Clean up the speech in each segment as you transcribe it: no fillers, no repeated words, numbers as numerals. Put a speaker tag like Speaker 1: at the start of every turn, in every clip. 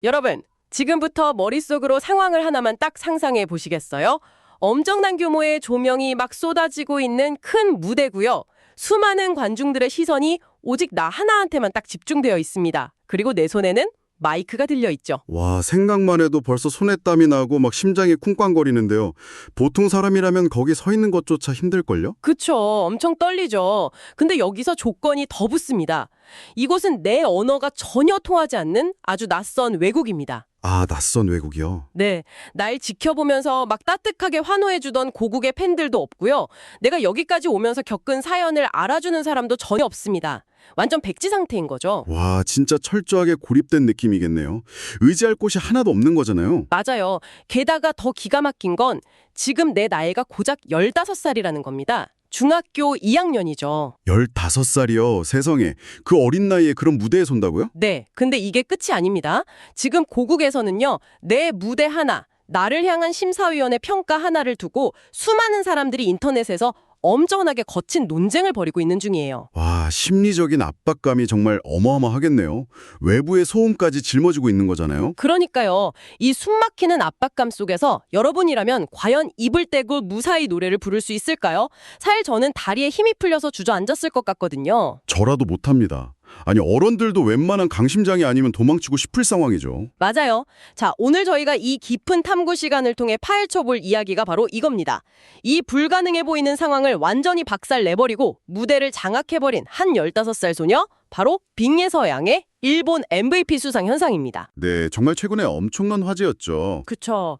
Speaker 1: 여러분, 지금부터 머릿속으로 상황을 하나만 딱 상상해 보시겠어요? 엄청난 규모의 조명이 막 쏟아지고 있는 큰 무대고요. 수많은 관중들의 시선이 오직 나 하나한테만 딱 집중되어 있습니다. 그리고 내 손에는 마이크가 들려 있죠.
Speaker 2: 와, 생각만 해도 벌써 손에 땀이 나고 막 심장이 쿵쾅거리는데요. 보통 사람이라면 거기 서 있는 것조차 힘들걸요?
Speaker 1: 그쵸. 엄청 떨리죠. 근데 여기서 조건이 더 붙습니다. 이곳은 내 언어가 전혀 통하지 않는 아주 낯선 외국입니다.
Speaker 2: 아, 낯선 외국이요?
Speaker 1: 네, 날 지켜보면서 막 따뜻하게 환호해주던 고국의 팬들도 없고요. 내가 여기까지 오면서 겪은 사연을 알아주는 사람도 전혀 없습니다. 완전 백지 상태인 거죠.
Speaker 2: 와, 진짜 철저하게 고립된 느낌이겠네요. 의지할 곳이 하나도 없는 거잖아요.
Speaker 1: 맞아요. 게다가 더 기가 막힌 건 지금 내 나이가 고작 15살이라는 겁니다. 중학교 2학년이죠.
Speaker 2: 15살이요, 세상에. 그 어린 나이에 그런 무대에 선다고요?
Speaker 1: 네, 근데 이게 끝이 아닙니다. 지금 고국에서는요, 내 무대 하나, 나를 향한 심사위원의 평가 하나를 두고 수많은 사람들이 인터넷에서 엄청나게 거친 논쟁을 벌이고 있는 중이에요.
Speaker 2: 와, 심리적인 압박감이 정말 어마어마하겠네요. 외부의 소음까지 짊어지고 있는 거잖아요.
Speaker 1: 그러니까요. 이 숨막히는 압박감 속에서 여러분이라면 과연 입을 떼고 무사히 노래를 부를 수 있을까요? 사실 저는 다리에 힘이 풀려서 주저앉았을 것 같거든요.
Speaker 2: 저라도 못합니다. 아니, 어른들도 웬만한 강심장이 아니면 도망치고 싶을 상황이죠.
Speaker 1: 맞아요. 자, 오늘 저희가 이 깊은 탐구 시간을 통해 파헤쳐볼 이야기가 바로 이겁니다. 이 불가능해 보이는 상황을 완전히 박살 내버리고 무대를 장악해버린 한 15살 소녀, 바로 빅예서양의 일본 MVP 수상 현상입니다.
Speaker 2: 네, 정말 최근에 엄청난 화제였죠.
Speaker 1: 그쵸.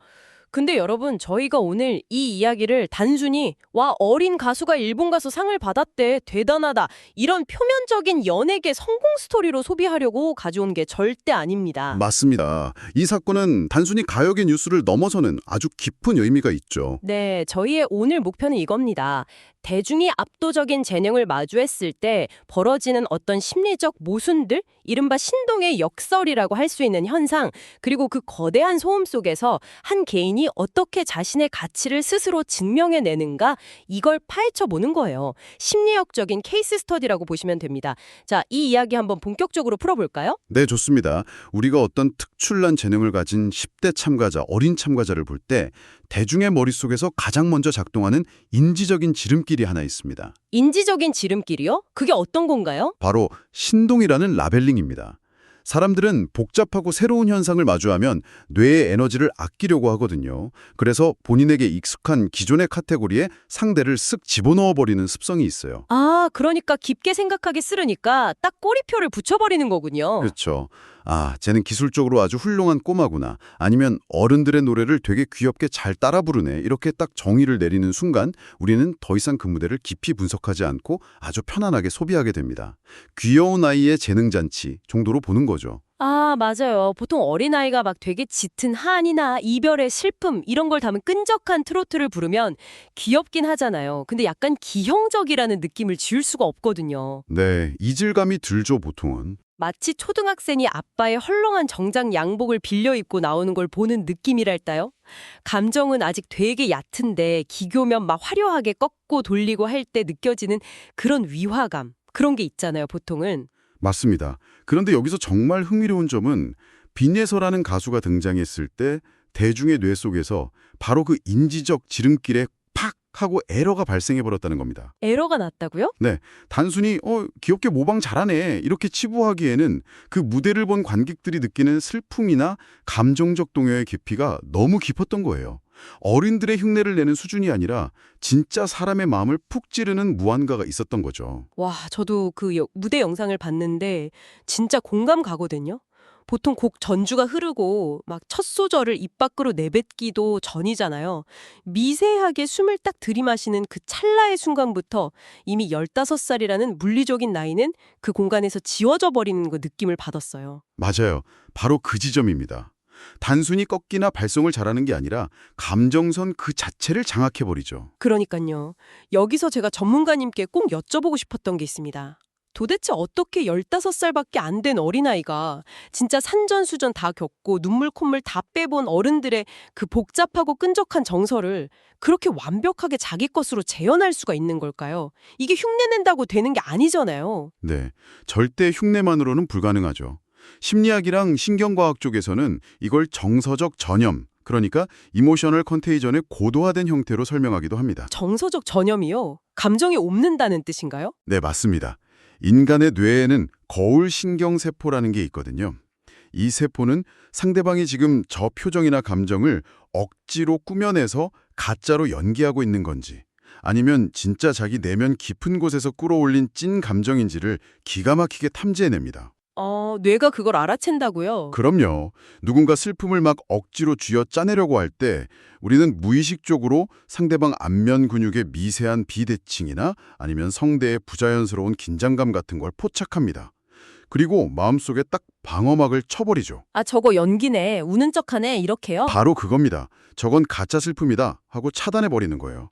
Speaker 1: 근데 여러분, 저희가 오늘 이 이야기를 단순히 와, 어린 가수가 일본 가수 상을 받았대, 대단하다, 이런 표면적인 연예계 성공 스토리로 소비하려고 가져온 게 절대 아닙니다.
Speaker 2: 맞습니다. 이 사건은 단순히 가요계 뉴스를 넘어서는 아주 깊은 의미가 있죠.
Speaker 1: 네, 저희의 오늘 목표는 이겁니다. 대중이 압도적인 재능을 마주했을 때 벌어지는 어떤 심리적 모순들, 이른바 신동의 역설이라고 할 수 있는 현상, 그리고 그 거대한 소음 속에서 한 개인이 어떻게 자신의 가치를 스스로 증명해내는가, 이걸 파헤쳐보는 거예요. 심리학적인 케이스 스터디라고 보시면 됩니다. 자, 이 이야기 한번 본격적으로 풀어볼까요?
Speaker 2: 네, 좋습니다. 우리가 어떤 특출난 재능을 가진 10대 참가자, 어린 참가자를 볼 때 대중의 머릿속에서 가장 먼저 작동하는 인지적인 지름길이 하나 있습니다.
Speaker 1: 인지적인 지름길이요? 그게 어떤 건가요?
Speaker 2: 바로 신동이라는 라벨링입니다. 사람들은 복잡하고 새로운 현상을 마주하면 뇌의 에너지를 아끼려고 하거든요. 그래서 본인에게 익숙한 기존의 카테고리에 상대를 쓱 집어넣어버리는 습성이 있어요.
Speaker 1: 아, 그러니까 깊게 생각하기 싫으니까 딱 꼬리표를 붙여버리는 거군요.
Speaker 2: 그렇죠. 아, 쟤는 기술적으로 아주 훌륭한 꼬마구나. 아니면 어른들의 노래를 되게 귀엽게 잘 따라 부르네. 이렇게 딱 정의를 내리는 순간 우리는 더 이상 그 무대를 깊이 분석하지 않고 아주 편안하게 소비하게 됩니다. 귀여운 아이의 재능잔치 정도로 보는 거죠.
Speaker 1: 아, 맞아요. 보통 어린아이가 막 되게 짙은 한이나 이별의 슬픔 이런 걸 담은 끈적한 트로트를 부르면 귀엽긴 하잖아요. 근데 약간 기형적이라는 느낌을 지울 수가 없거든요.
Speaker 2: 네, 이질감이 들죠, 보통은.
Speaker 1: 마치 초등학생이 아빠의 헐렁한 정장 양복을 빌려 입고 나오는 걸 보는 느낌이랄까요? 감정은 아직 되게 얕은데 기교면 막 화려하게 꺾고 돌리고 할 때 느껴지는 그런 위화감, 그런 게 있잖아요, 보통은.
Speaker 2: 맞습니다. 그런데 여기서 정말 흥미로운 점은 빈예서라는 가수가 등장했을 때 대중의 뇌 속에서 바로 그 인지적 지름길에 팍 하고 에러가 발생해버렸다는 겁니다.
Speaker 1: 에러가 났다고요?
Speaker 2: 네, 단순히 귀엽게 모방 잘하네 이렇게 치부하기에는 그 무대를 본 관객들이 느끼는 슬픔이나 감정적 동요의 깊이가 너무 깊었던 거예요. 어린들의 흉내를 내는 수준이 아니라 진짜 사람의 마음을 푹 찌르는 무언가가 있었던 거죠.
Speaker 1: 와, 저도 그 무대 영상을 봤는데 진짜 공감 가거든요. 보통 곡 전주가 흐르고 막 첫 소절을 입 밖으로 내뱉기도 전이잖아요. 미세하게 숨을 딱 들이마시는 그 찰나의 순간부터 이미 15살이라는 물리적인 나이는 그 공간에서 지워져 버리는 그 느낌을 받았어요.
Speaker 2: 맞아요. 바로 그 지점입니다. 단순히 꺾기나 발성을 잘하는 게 아니라 감정선 그 자체를 장악해버리죠.
Speaker 1: 그러니까요. 여기서 제가 전문가님께 꼭 여쭤보고 싶었던 게 있습니다. 도대체 어떻게 15살밖에 안 된 어린아이가 진짜 산전수전 다 겪고 눈물 콧물 다 빼본 어른들의 그 복잡하고 끈적한 정서를 그렇게 완벽하게 자기 것으로 재현할 수가 있는 걸까요? 이게 흉내낸다고 되는 게 아니잖아요.
Speaker 2: 네, 절대 흉내만으로는 불가능하죠. 심리학이랑 신경과학 쪽에서는 이걸 정서적 전염, 그러니까 이모셔널 컨테이전의 고도화된 형태로 설명하기도 합니다.
Speaker 1: 정서적 전염이요? 감정이 옮는다는 뜻인가요?
Speaker 2: 네, 맞습니다. 인간의 뇌에는 거울 신경세포라는 게 있거든요. 이 세포는 상대방이 지금 저 표정이나 감정을 억지로 꾸며내서 가짜로 연기하고 있는 건지, 아니면 진짜 자기 내면 깊은 곳에서 끌어올린 찐 감정인지를 기가 막히게 탐지해냅니다.
Speaker 1: 뇌가 그걸 알아챈다고요?
Speaker 2: 그럼요. 누군가 슬픔을 막 억지로 쥐어 짜내려고 할 때 우리는 무의식적으로 상대방 안면 근육의 미세한 비대칭이나 아니면 성대의 부자연스러운 긴장감 같은 걸 포착합니다. 그리고 마음속에 딱 방어막을 쳐버리죠.
Speaker 1: 아, 저거 연기네. 우는 척하네. 이렇게요?
Speaker 2: 바로 그겁니다. 저건 가짜 슬픔이다 하고 차단해버리는 거예요.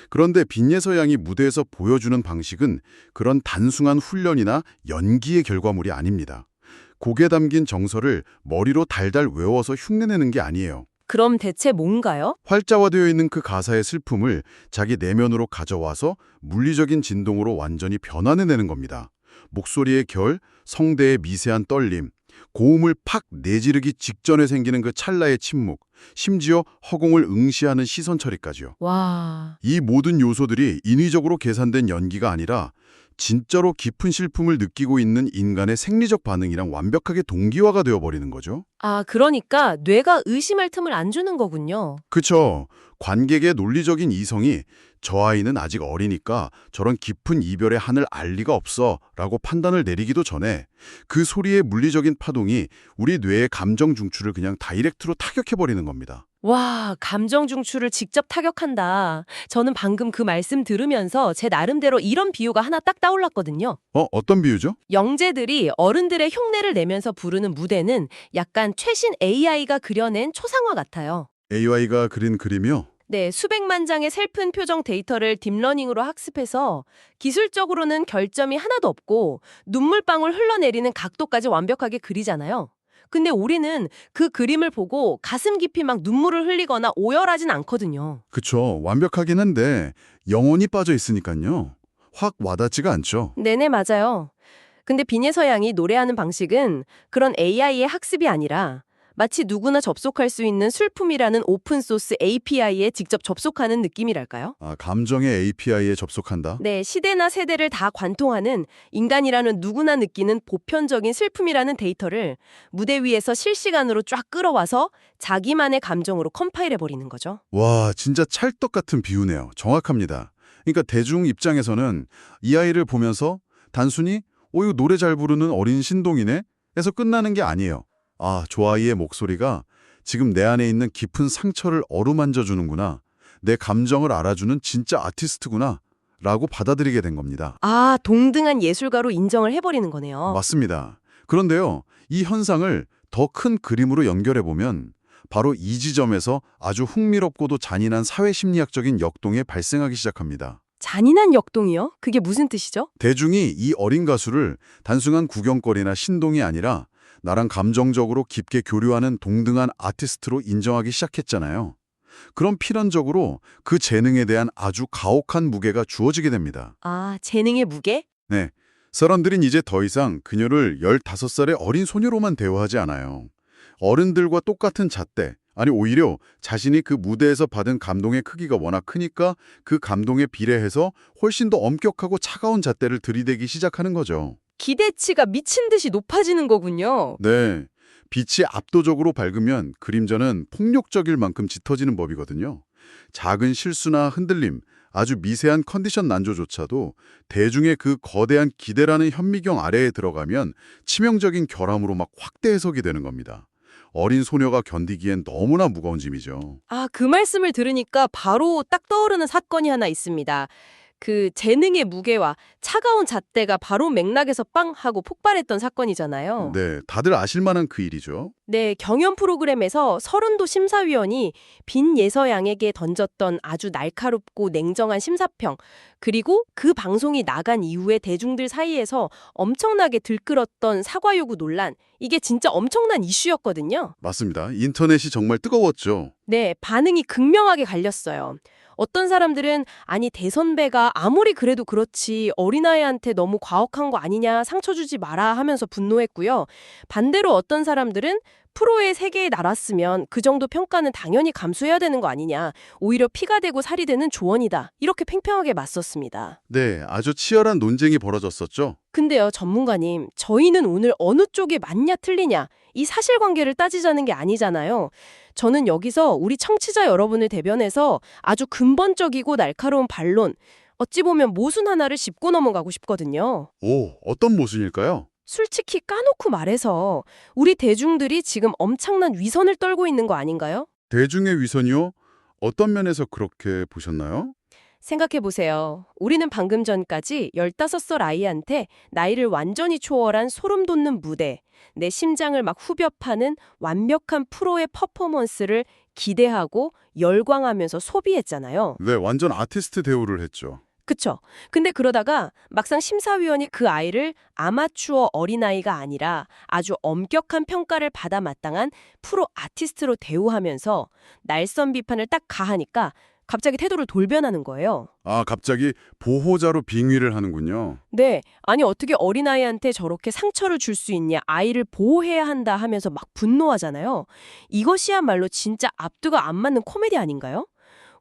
Speaker 2: 그런데 빈예서 양이 무대에서 보여주는 방식은 그런 단순한 훈련이나 연기의 결과물이 아닙니다. 곡에 담긴 정서를 머리로 달달 외워서 흉내내는 게 아니에요.
Speaker 1: 그럼 대체 뭔가요?
Speaker 2: 활자화되어 있는 그 가사의 슬픔을 자기 내면으로 가져와서 물리적인 진동으로 완전히 변환해내는 겁니다. 목소리의 결, 성대의 미세한 떨림, 고음을 팍 내지르기 직전에 생기는 그 찰나의 침묵, 심지어 허공을 응시하는 시선 처리까지요.
Speaker 1: 와,
Speaker 2: 이 모든 요소들이 인위적으로 계산된 연기가 아니라 진짜로 깊은 슬픔을 느끼고 있는 인간의 생리적 반응이랑 완벽하게 동기화가 되어버리는 거죠.
Speaker 1: 아, 그러니까 뇌가 의심할 틈을 안 주는 거군요.
Speaker 2: 그쵸. 관객의 논리적인 이성이 저 아이는 아직 어리니까 저런 깊은 이별의 한을 알 리가 없어 라고 판단을 내리기도 전에 그 소리의 물리적인 파동이 우리 뇌의 감정 중추를 그냥 다이렉트로 타격해버리는 겁니다.
Speaker 1: 와, 감정 중추를 직접 타격한다. 저는 방금 그 말씀 들으면서 제 나름대로 이런 비유가 하나 딱 떠올랐거든요.
Speaker 2: 어떤 비유죠?
Speaker 1: 영재들이 어른들의 흉내를 내면서 부르는 무대는 약간 최신 AI가 그려낸 초상화 같아요.
Speaker 2: AI가 그린 그림이요?
Speaker 1: 네, 수백만 장의 슬픈 표정 데이터를 딥러닝으로 학습해서 기술적으로는 결점이 하나도 없고 눈물방울 흘러내리는 각도까지 완벽하게 그리잖아요. 근데 우리는 그 그림을 보고 가슴 깊이 막 눈물을 흘리거나 오열하진 않거든요.
Speaker 2: 그쵸. 완벽하긴 한데 영혼이 빠져 있으니까요. 확 와닿지가 않죠.
Speaker 1: 네네, 맞아요. 근데 빈예서양이 노래하는 방식은 그런 AI의 학습이 아니라 마치 누구나 접속할 수 있는 슬픔이라는 오픈소스 API에 직접 접속하는 느낌이랄까요?
Speaker 2: 감정의 API에 접속한다?
Speaker 1: 네, 시대나 세대를 다 관통하는 인간이라는 누구나 느끼는 보편적인 슬픔이라는 데이터를 무대 위에서 실시간으로 쫙 끌어와서 자기만의 감정으로 컴파일해버리는 거죠.
Speaker 2: 와, 진짜 찰떡 같은 비유네요. 정확합니다. 그러니까 대중 입장에서는 이 아이를 보면서 단순히 이거 노래 잘 부르는 어린 신동이네? 에서 끝나는 게 아니에요. 저 아이의 목소리가 지금 내 안에 있는 깊은 상처를 어루만져 주는구나. 내 감정을 알아주는 진짜 아티스트구나. 라고 받아들이게 된 겁니다.
Speaker 1: 아, 동등한 예술가로 인정을 해버리는 거네요.
Speaker 2: 맞습니다. 그런데요, 이 현상을 더 큰 그림으로 연결해보면 바로 이 지점에서 아주 흥미롭고도 잔인한 사회심리학적인 역동이 발생하기 시작합니다.
Speaker 1: 잔인한 역동이요? 그게 무슨 뜻이죠?
Speaker 2: 대중이 이 어린 가수를 단순한 구경거리나 신동이 아니라 나랑 감정적으로 깊게 교류하는 동등한 아티스트로 인정하기 시작했잖아요. 그럼 필연적으로 그 재능에 대한 아주 가혹한 무게가 주어지게 됩니다.
Speaker 1: 아, 재능의 무게?
Speaker 2: 네, 사람들은 이제 더 이상 그녀를 15살의 어린 소녀로만 대우하지 않아요. 어른들과 똑같은 잣대, 아니 오히려 자신이 그 무대에서 받은 감동의 크기가 워낙 크니까 그 감동에 비례해서 훨씬 더 엄격하고 차가운 잣대를 들이대기 시작하는 거죠.
Speaker 1: 기대치가 미친 듯이 높아지는 거군요.
Speaker 2: 네, 빛이 압도적으로 밝으면 그림자는 폭력적일 만큼 짙어지는 법이거든요. 작은 실수나 흔들림, 아주 미세한 컨디션 난조조차도 대중의 그 거대한 기대라는 현미경 아래에 들어가면 치명적인 결함으로 막 확대 해석이 되는 겁니다. 어린 소녀가 견디기엔 너무나 무거운 짐이죠.
Speaker 1: 아, 그 말씀을 들으니까 바로 딱 떠오르는 사건이 하나 있습니다. 그 재능의 무게와 차가운 잣대가 바로 맥락에서 빵 하고 폭발했던 사건이잖아요.
Speaker 2: 네, 다들 아실 만한 그 일이죠.
Speaker 1: 네, 경연 프로그램에서 서른도 심사위원이 빈예서양에게 던졌던 아주 날카롭고 냉정한 심사평, 그리고 그 방송이 나간 이후에 대중들 사이에서 엄청나게 들끓었던 사과 요구 논란, 이게 진짜 엄청난 이슈였거든요.
Speaker 2: 맞습니다. 인터넷이 정말 뜨거웠죠.
Speaker 1: 네, 반응이 극명하게 갈렸어요. 어떤 사람들은 아니 대선배가 아무리 그래도 그렇지 어린아이한테 너무 과혹한 거 아니냐 상처 주지 마라 하면서 분노했고요. 반대로 어떤 사람들은 프로의 세계에 날았으면 그 정도 평가는 당연히 감수해야 되는 거 아니냐. 오히려 피가 되고 살이 되는 조언이다. 이렇게 팽팽하게 맞섰습니다.
Speaker 2: 네, 아주 치열한 논쟁이 벌어졌었죠.
Speaker 1: 근데요, 전문가님, 저희는 오늘 어느 쪽이 맞냐 틀리냐 이 사실관계를 따지자는 게 아니잖아요. 저는 여기서 우리 청취자 여러분을 대변해서 아주 근본적이고 날카로운 반론, 어찌 보면 모순 하나를 짚고 넘어가고 싶거든요.
Speaker 2: 오, 어떤 모순일까요?
Speaker 1: 솔직히 까놓고 말해서 우리 대중들이 지금 엄청난 위선을 떨고 있는 거 아닌가요?
Speaker 2: 대중의 위선이요? 어떤 면에서 그렇게 보셨나요?
Speaker 1: 생각해보세요. 우리는 방금 전까지 15살 아이한테 나이를 완전히 초월한 소름 돋는 무대, 내 심장을 막 후벼 파는 완벽한 프로의 퍼포먼스를 기대하고 열광하면서 소비했잖아요.
Speaker 2: 네, 완전 아티스트 대우를 했죠.
Speaker 1: 그쵸? 근데 그러다가 막상 심사위원이 그 아이를 아마추어 어린아이가 아니라 아주 엄격한 평가를 받아 마땅한 프로 아티스트로 대우하면서 날선 비판을 딱 가하니까 갑자기 태도를 돌변하는 거예요.
Speaker 2: 아, 갑자기 보호자로 빙의를 하는군요.
Speaker 1: 네, 아니 어떻게 어린아이한테 저렇게 상처를 줄 수 있냐, 아이를 보호해야 한다 하면서 막 분노하잖아요. 이것이야말로 진짜 앞뒤가 안 맞는 코미디 아닌가요?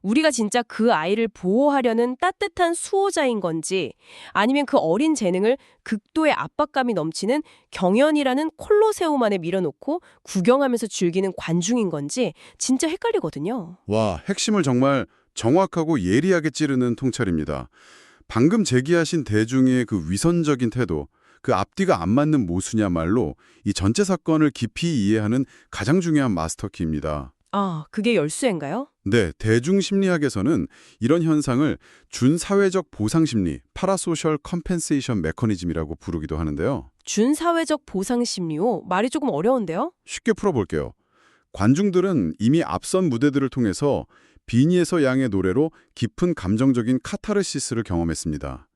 Speaker 1: 우리가 진짜 그 아이를 보호하려는 따뜻한 수호자인 건지 아니면 그 어린 재능을 극도의 압박감이 넘치는 경연이라는 콜로세움 안에 밀어놓고 구경하면서 즐기는 관중인 건지 진짜 헷갈리거든요.
Speaker 2: 와, 핵심을 정말 정확하고 예리하게 찌르는 통찰입니다. 방금 제기하신 대중의 그 위선적인 태도, 그 앞뒤가 안 맞는 모순이야말로 이 전체 사건을 깊이 이해하는 가장 중요한 마스터키입니다.
Speaker 1: 아, 그게 열쇠인가요?
Speaker 2: 네, 대중심리학에서는 이런 현상을 준사회적 보상심리, 파라소셜 컴펜세이션 메커니즘이라고 부르기도 하는데요.
Speaker 1: 준사회적 보상 심리요? 말이 조금 어려운데요?
Speaker 2: 쉽게 풀어볼게요. 관중들은 이미 앞선 무대들을 통해서 빈이에서 양의 노래로 깊은 감정적인 카타르시스를 경험했습니다.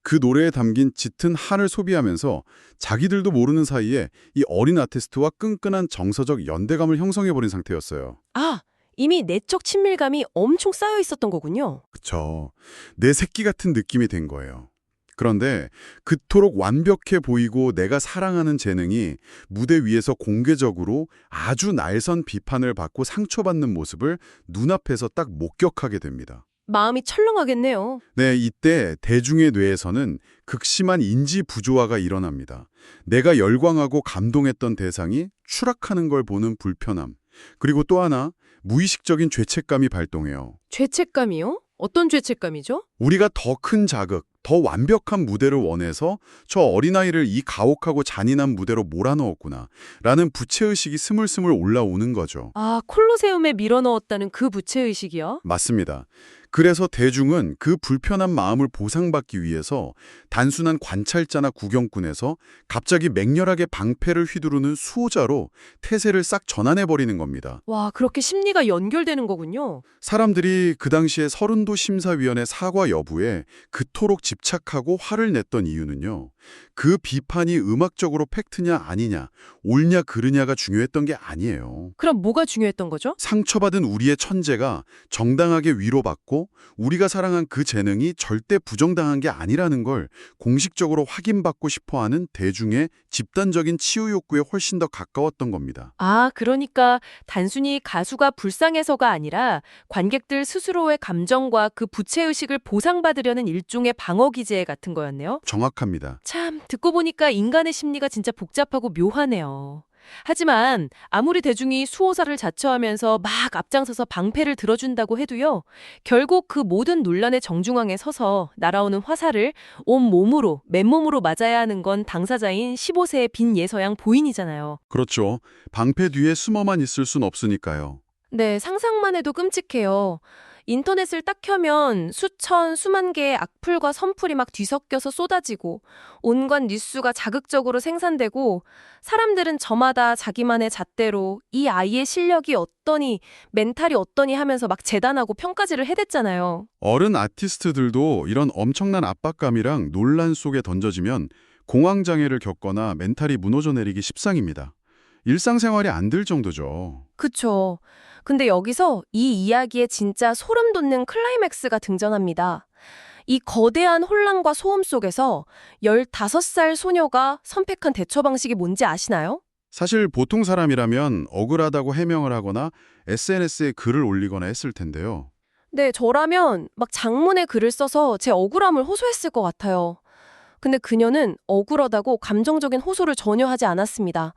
Speaker 2: 그 노래에 담긴 짙은 한을 소비하면서 자기들도 모르는 사이에 이 어린 아티스트와 끈끈한 정서적 연대감을 형성해버린 상태였어요.
Speaker 1: 아, 이미 내적 친밀감이 엄청 쌓여 있었던 거군요.
Speaker 2: 그쵸. 내 새끼 같은 느낌이 된 거예요. 그런데 그토록 완벽해 보이고 내가 사랑하는 재능이 무대 위에서 공개적으로 아주 날선 비판을 받고 상처받는 모습을 눈앞에서 딱 목격하게 됩니다.
Speaker 1: 마음이 철렁하겠네요.
Speaker 2: 네, 이때 대중의 뇌에서는 극심한 인지 부조화가 일어납니다. 내가 열광하고 감동했던 대상이 추락하는 걸 보는 불편함, 그리고 또 하나 무의식적인 죄책감이 발동해요.
Speaker 1: 죄책감이요? 어떤 죄책감이죠?
Speaker 2: 우리가 더 큰 자극, 더 완벽한 무대를 원해서 저 어린아이를 이 가혹하고 잔인한 무대로 몰아넣었구나 라는 부채의식이 스물스물 올라오는 거죠.
Speaker 1: 아, 콜로세움에 밀어넣었다는 그 부채의식이요?
Speaker 2: 맞습니다. 그래서 대중은 그 불편한 마음을 보상받기 위해서 단순한 관찰자나 구경꾼에서 갑자기 맹렬하게 방패를 휘두르는 수호자로 태세를 싹 전환해버리는 겁니다.
Speaker 1: 와, 그렇게 심리가 연결되는 거군요.
Speaker 2: 사람들이 그 당시에 서른도 심사위원의 사과 여부에 그토록 집착하고 화를 냈던 이유는요. 그 비판이 음악적으로 팩트냐 아니냐, 옳냐 그르냐가 중요했던 게 아니에요.
Speaker 1: 그럼 뭐가 중요했던 거죠?
Speaker 2: 상처받은 우리의 천재가 정당하게 위로받고 우리가 사랑한 그 재능이 절대 부정당한 게 아니라는 걸 공식적으로 확인받고 싶어하는 대중의 집단적인 치유 욕구에 훨씬 더 가까웠던 겁니다.
Speaker 1: 아, 그러니까 단순히 가수가 불쌍해서가 아니라 관객들 스스로의 감정과 그 부채의식을 보상받으려는 일종의 방어기제 같은 거였네요.
Speaker 2: 정확합니다.
Speaker 1: 참, 듣고 보니까 인간의 심리가 진짜 복잡하고 묘하네요. 하지만 아무리 대중이 수호사를 자처하면서 막 앞장서서 방패를 들어준다고 해도요. 결국 그 모든 논란의 정중앙에 서서 날아오는 화살을 온몸으로, 맨몸으로 맞아야 하는 건 당사자인 15세의 빈 예서양 부인이잖아요.
Speaker 2: 그렇죠. 방패 뒤에 숨어만 있을 순 없으니까요.
Speaker 1: 네, 상상만 해도 끔찍해요. 인터넷을 딱 켜면 수천, 수만 개의 악플과 선플이 막 뒤섞여서 쏟아지고 온갖 뉴스가 자극적으로 생산되고 사람들은 저마다 자기만의 잣대로 이 아이의 실력이 어떠니 멘탈이 어떠니 하면서 막 재단하고 평가질을 해댔잖아요.
Speaker 2: 어른 아티스트들도 이런 엄청난 압박감이랑 논란 속에 던져지면 공황장애를 겪거나 멘탈이 무너져 내리기 십상입니다. 일상생활이 안 될 정도죠.
Speaker 1: 그쵸.
Speaker 3: 근데 여기서 이 이야기에 진짜 소름 돋는 클라이맥스가 등장합니다. 이 거대한 혼란과 소음 속에서 15살 소녀가 선택한 대처 방식이 뭔지 아시나요?
Speaker 2: 사실 보통 사람이라면 억울하다고 해명을 하거나 SNS에 글을 올리거나 했을 텐데요.
Speaker 3: 네, 저라면 막 장문의 글을 써서 제 억울함을 호소했을 것 같아요. 근데 그녀는 억울하다고 감정적인 호소를 전혀 하지 않았습니다.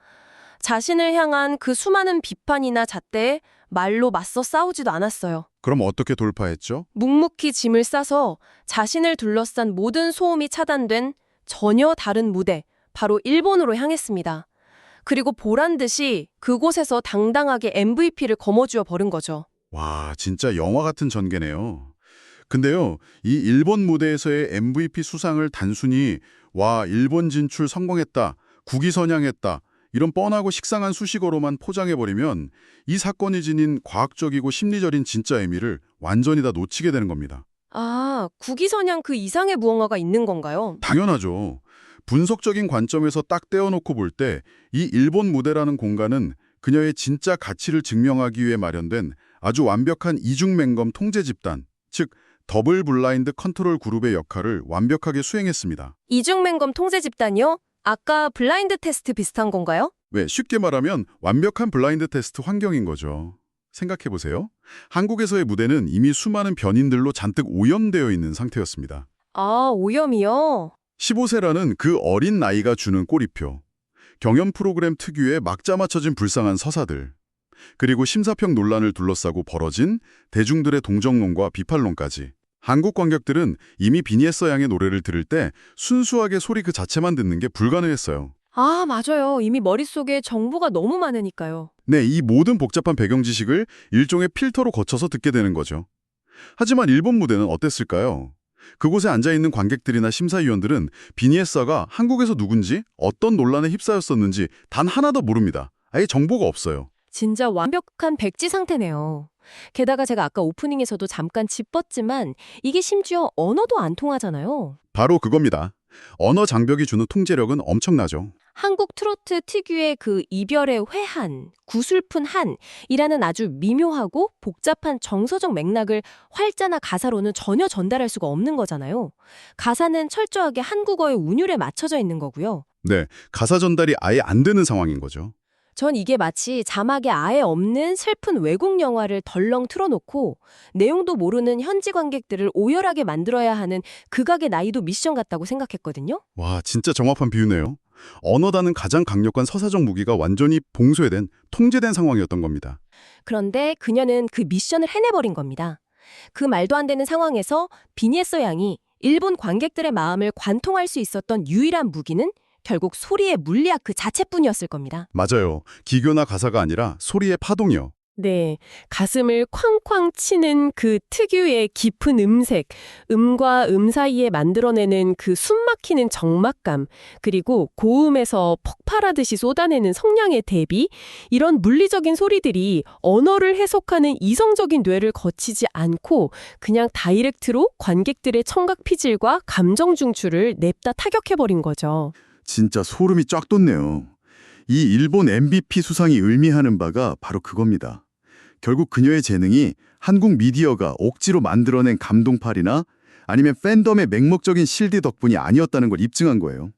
Speaker 3: 자신을 향한 그 수많은 비판이나 잣대에 말로 맞서 싸우지도 않았어요.
Speaker 2: 그럼 어떻게 돌파했죠?
Speaker 3: 묵묵히 짐을 싸서 자신을 둘러싼 모든 소음이 차단된 전혀 다른 무대, 바로 일본으로 향했습니다. 그리고 보란 듯이 그곳에서 당당하게 MVP를 거머쥐어 버린 거죠.
Speaker 2: 와, 진짜 영화 같은 전개네요. 근데요, 이 일본 무대에서의 MVP 수상을 단순히 와, 일본 진출 성공했다, 국위선양했다, 이런 뻔하고 식상한 수식어로만 포장해버리면 이 사건이 지닌 과학적이고 심리적인 진짜 의미를 완전히 다 놓치게 되는 겁니다.
Speaker 3: 아, 국위선양 그 이상의 무언가가 있는 건가요?
Speaker 2: 당연하죠. 분석적인 관점에서 딱 떼어놓고 볼 때 이 일본 무대라는 공간은 그녀의 진짜 가치를 증명하기 위해 마련된 아주 완벽한 이중맹검 통제 집단, 즉 더블 블라인드 컨트롤 그룹의 역할을 완벽하게 수행했습니다.
Speaker 3: 이중맹검 통제 집단이요? 아까 블라인드 테스트 비슷한 건가요?
Speaker 2: 왜 쉽게 말하면 완벽한 블라인드 테스트 환경인 거죠. 생각해보세요. 한국에서의 무대는 이미 수많은 변인들로 잔뜩 오염되어 있는 상태였습니다.
Speaker 3: 아, 오염이요?
Speaker 2: 15세라는 그 어린 나이가 주는 꼬리표, 경연 프로그램 특유의 막자 맞춰진 불쌍한 서사들, 그리고 심사평 논란을 둘러싸고 벌어진 대중들의 동정론과 비판론까지. 한국 관객들은 이미 비니에서 양의 노래를 들을 때 순수하게 소리 그 자체만 듣는 게 불가능했어요.
Speaker 3: 아, 맞아요. 이미 머릿속에 정보가 너무 많으니까요.
Speaker 2: 네, 이 모든 복잡한 배경 지식을 일종의 필터로 거쳐서 듣게 되는 거죠. 하지만 일본 무대는 어땠을까요? 그곳에 앉아있는 관객들이나 심사위원들은 비니에서가 한국에서 누군지, 어떤 논란에 휩싸였었는지 단 하나도 모릅니다. 아예 정보가 없어요.
Speaker 3: 진짜 완벽한 백지 상태네요. 게다가 제가 아까 오프닝에서도 잠깐 짚었지만 이게 심지어 언어도 안 통하잖아요.
Speaker 2: 바로 그겁니다. 언어 장벽이 주는 통제력은 엄청나죠.
Speaker 3: 한국 트로트 특유의 그 이별의 회한, 구슬픈 한이라는 아주 미묘하고 복잡한 정서적 맥락을 활자나 가사로는 전혀 전달할 수가 없는 거잖아요. 가사는 철저하게 한국어의 운율에 맞춰져 있는 거고요.
Speaker 2: 네, 가사 전달이 아예 안 되는 상황인 거죠.
Speaker 3: 전 이게 마치 자막에 아예 없는 슬픈 외국 영화를 덜렁 틀어놓고 내용도 모르는 현지 관객들을 오열하게 만들어야 하는 극악의 난이도 미션 같다고 생각했거든요.
Speaker 2: 와, 진짜 정확한 비유네요. 언어다는 가장 강력한 서사적 무기가 완전히 봉쇄된, 통제된 상황이었던 겁니다.
Speaker 3: 그런데 그녀는 그 미션을 해내버린 겁니다. 그 말도 안 되는 상황에서 비니에서 양이 일본 관객들의 마음을 관통할 수 있었던 유일한 무기는 결국 소리의 물리학 그 자체뿐이었을 겁니다.
Speaker 2: 맞아요. 기교나 가사가 아니라 소리의 파동이요.
Speaker 1: 네, 가슴을 쾅쾅 치는 그 특유의 깊은 음색, 음과 음 사이에 만들어내는 그 숨막히는 적막감, 그리고 고음에서 폭발하듯이 쏟아내는 성량의 대비, 이런 물리적인 소리들이 언어를 해석하는 이성적인 뇌를 거치지 않고 그냥 다이렉트로 관객들의 청각 피질과 감정 중추를 냅다 타격해버린 거죠.
Speaker 4: 진짜 소름이 쫙 돋네요. 이 일본 MVP 수상이 의미하는 바가 바로 그겁니다. 결국 그녀의 재능이 한국 미디어가 억지로 만들어낸 감동팔이나 아니면 팬덤의 맹목적인 실드 덕분이 아니었다는 걸 입증한 거예요.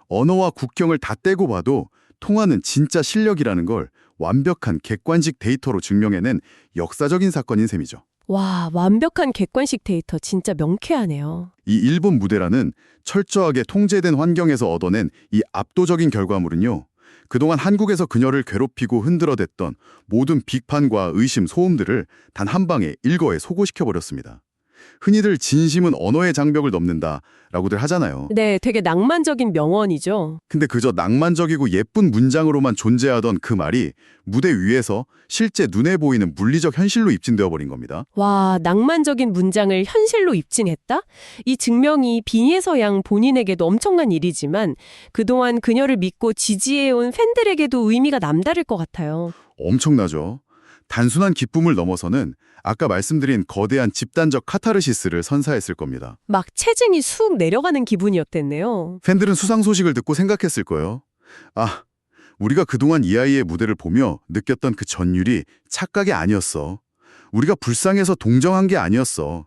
Speaker 4: 언어와 국경을 다 떼고 봐도 통하는 진짜 실력이라는 걸 완벽한 객관식 데이터로 증명해낸 역사적인 사건인 셈이죠.
Speaker 1: 와, 완벽한 객관식 데이터 진짜 명쾌하네요.
Speaker 4: 이 일본 무대라는 철저하게 통제된 환경에서 얻어낸 이 압도적인 결과물은요. 그동안 한국에서 그녀를 괴롭히고 흔들어댔던 모든 비판과 의심, 소음들을 단 한 방에 일거에 소고시켜버렸습니다. 흔히들 진심은 언어의 장벽을 넘는다라고들 하잖아요.
Speaker 1: 네, 되게 낭만적인 명언이죠.
Speaker 4: 근데 그저 낭만적이고 예쁜 문장으로만 존재하던 그 말이 무대 위에서 실제 눈에 보이는 물리적 현실로 입증되어 버린 겁니다.
Speaker 1: 와, 낭만적인 문장을 현실로 입증했다? 이 증명이 비니에서 양 본인에게도 엄청난 일이지만 그동안 그녀를 믿고 지지해온 팬들에게도 의미가 남다를 것 같아요.
Speaker 4: 엄청나죠. 단순한 기쁨을 넘어서는 아까 말씀드린 거대한 집단적 카타르시스를 선사했을 겁니다.
Speaker 1: 막 체증이 쑥 내려가는 기분이었댔네요.
Speaker 4: 팬들은 수상 소식을 듣고 생각했을 거예요. 아, 우리가 그동안 이 아이의 무대를 보며 느꼈던 그 전율이 착각이 아니었어. 우리가 불쌍해서 동정한 게 아니었어.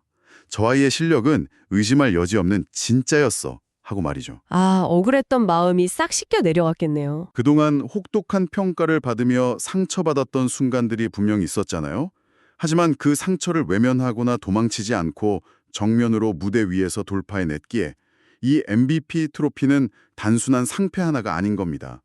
Speaker 4: 저 아이의 실력은 의심할 여지 없는 진짜였어. 하고 말이죠.
Speaker 3: 아, 억울했던 마음이 싹 씻겨 내려갔겠네요.
Speaker 4: 그동안 혹독한 평가를 받으며 상처받았던 순간들이 분명 있었잖아요. 하지만 그 상처를 외면하거나 도망치지 않고 정면으로 무대 위에서 돌파해냈기에 이 MVP 트로피는 단순한 상패 하나가 아닌 겁니다.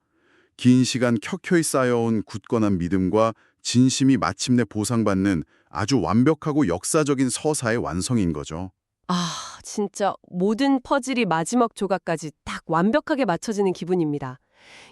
Speaker 4: 긴 시간 켜켜이 쌓여온 굳건한 믿음과 진심이 마침내 보상받는 아주 완벽하고 역사적인 서사의 완성인 거죠.
Speaker 3: 아, 진짜 모든 퍼즐이 마지막 조각까지 딱 완벽하게 맞춰지는 기분입니다.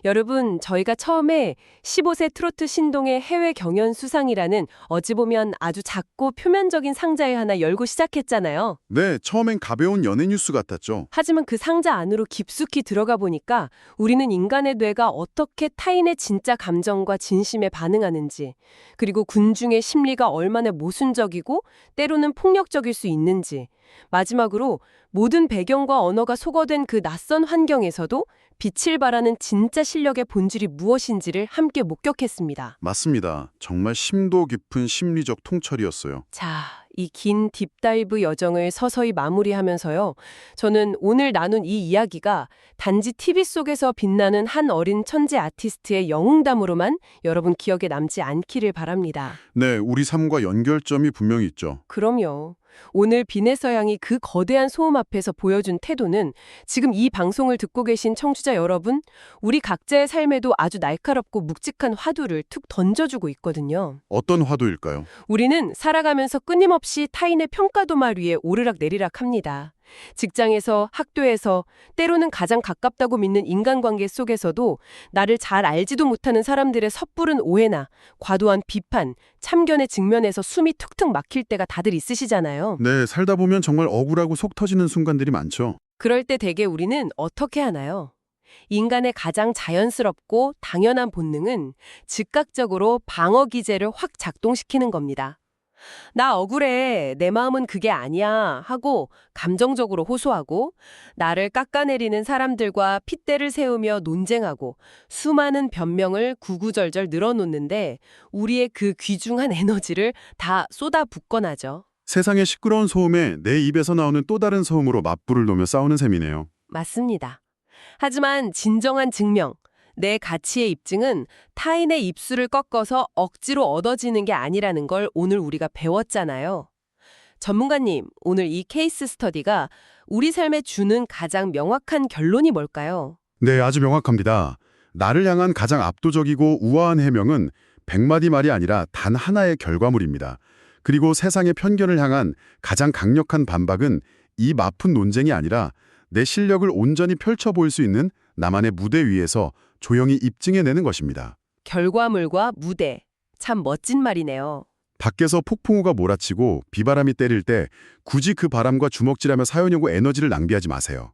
Speaker 3: 여러분, 저희가 처음에 15세 트로트 신동의 해외 경연 수상이라는 어찌 보면 아주 작고 표면적인 상자에 하나 열고 시작했잖아요.
Speaker 4: 네, 처음엔 가벼운 연예 뉴스 같았죠.
Speaker 3: 하지만 그 상자 안으로 깊숙이 들어가 보니까 우리는 인간의 뇌가 어떻게 타인의 진짜 감정과 진심에 반응하는지, 그리고 군중의 심리가 얼마나 모순적이고 때로는 폭력적일 수 있는지, 마지막으로 모든 배경과 언어가 소거된 그 낯선 환경에서도 빛을 발하는 진짜 실력의 본질이 무엇인지를 함께 목격했습니다.
Speaker 4: 맞습니다. 정말 심도 깊은 심리적 통찰이었어요.
Speaker 3: 자, 이 긴 딥다이브 여정을 서서히 마무리하면서요. 저는 오늘 나눈 이 이야기가 단지 TV 속에서 빛나는 한 어린 천재 아티스트의 영웅담으로만 여러분 기억에 남지 않기를 바랍니다.
Speaker 4: 네, 우리 삶과 연결점이 분명히 있죠.
Speaker 3: 그럼요. 오늘 비내서양이 그 거대한 소음 앞에서 보여준 태도는 지금 이 방송을 듣고 계신 청취자 여러분, 우리 각자의 삶에도 아주 날카롭고 묵직한 화두를 툭 던져주고 있거든요.
Speaker 4: 어떤 화두일까요?
Speaker 3: 우리는 살아가면서 끊임없이 타인의 평가도마 위에 오르락내리락 합니다. 직장에서, 학교에서, 때로는 가장 가깝다고 믿는 인간관계 속에서도 나를 잘 알지도 못하는 사람들의 섣부른 오해나 과도한 비판, 참견에 직면해서 숨이 툭툭 막힐 때가 다들 있으시잖아요.
Speaker 4: 네, 살다 보면 정말 억울하고 속 터지는 순간들이 많죠.
Speaker 3: 그럴 때 대개 우리는 어떻게 하나요? 인간의 가장 자연스럽고 당연한 본능은 즉각적으로 방어 기제를 확 작동시키는 겁니다. 나 억울해. 내 마음은 그게 아니야. 하고 감정적으로 호소하고 나를 깎아내리는 사람들과 핏대를 세우며 논쟁하고 수많은 변명을 구구절절 늘어놓는데 우리의 그 귀중한 에너지를 다 쏟아붓곤 하죠.
Speaker 4: 세상의 시끄러운 소음에 내 입에서 나오는 또 다른 소음으로 맞불을 놓으며 싸우는 셈이네요.
Speaker 3: 맞습니다. 하지만 진정한 증명, 내 가치의 입증은 타인의 입술을 꺾어서 억지로 얻어지는 게 아니라는 걸 오늘 우리가 배웠잖아요. 전문가님, 오늘 이 케이스 스터디가 우리 삶에 주는 가장 명확한 결론이 뭘까요?
Speaker 4: 네, 아주 명확합니다. 나를 향한 가장 압도적이고 우아한 해명은 100마디 말이 아니라 단 하나의 결과물입니다. 그리고 세상의 편견을 향한 가장 강력한 반박은 입 아픈 논쟁이 아니라 내 실력을 온전히 펼쳐 보일 수 있는 나만의 무대 위에서 조용히 입증해내는 것입니다.
Speaker 3: 결과물과 무대. 참 멋진 말이네요.
Speaker 4: 밖에서 폭풍우가 몰아치고 비바람이 때릴 때 굳이 그 바람과 주먹질하며 사용하려고 에너지를 낭비하지 마세요.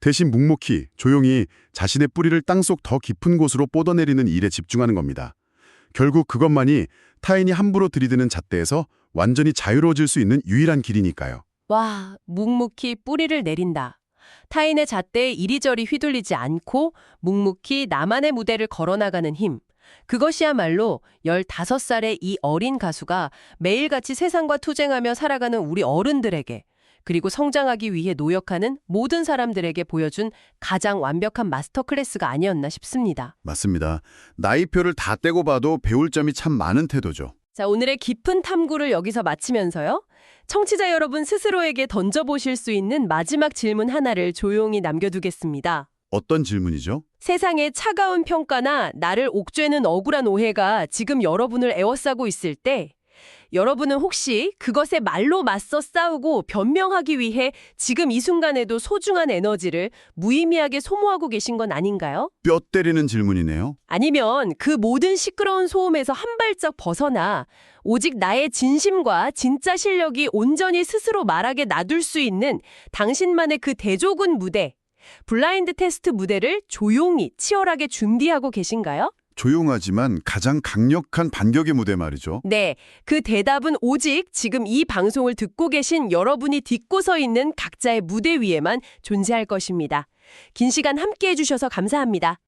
Speaker 4: 대신 묵묵히 조용히 자신의 뿌리를 땅속 더 깊은 곳으로 뻗어내리는 일에 집중하는 겁니다. 결국 그것만이 타인이 함부로 들이드는 잣대에서 완전히 자유로워질 수 있는 유일한 길이니까요.
Speaker 3: 와, 묵묵히 뿌리를 내린다. 타인의 잣대에 이리저리 휘둘리지 않고 묵묵히 나만의 무대를 걸어나가는 힘. 그것이야말로 15살의 이 어린 가수가 매일같이 세상과 투쟁하며 살아가는 우리 어른들에게, 그리고 성장하기 위해 노력하는 모든 사람들에게 보여준 가장 완벽한 마스터 클래스가 아니었나 싶습니다.
Speaker 4: 맞습니다. 나이표를 다 떼고 봐도 배울 점이 참 많은 태도죠.
Speaker 3: 자, 오늘의 깊은 탐구를 여기서 마치면서요. 청취자 여러분 스스로에게 던져보실 수 있는 마지막 질문 하나를 조용히 남겨두겠습니다.
Speaker 4: 어떤 질문이죠?
Speaker 3: 세상의 차가운 평가나 나를 옥죄는 억울한 오해가 지금 여러분을 에워싸고 있을 때 여러분은 혹시 그것에 말로 맞서 싸우고 변명하기 위해 지금 이 순간에도 소중한 에너지를 무의미하게 소모하고 계신 건 아닌가요?
Speaker 4: 뼈 때리는 질문이네요.
Speaker 3: 아니면 그 모든 시끄러운 소음에서 한 발짝 벗어나 오직 나의 진심과 진짜 실력이 온전히 스스로 말하게 놔둘 수 있는 당신만의 그 대조군 무대, 블라인드 테스트 무대를 조용히 치열하게 준비하고 계신가요?
Speaker 4: 조용하지만 가장 강력한 반격의 무대 말이죠.
Speaker 3: 네, 그 대답은 오직 지금 이 방송을 듣고 계신 여러분이 딛고 서 있는 각자의 무대 위에만 존재할 것입니다. 긴 시간 함께 해주셔서 감사합니다.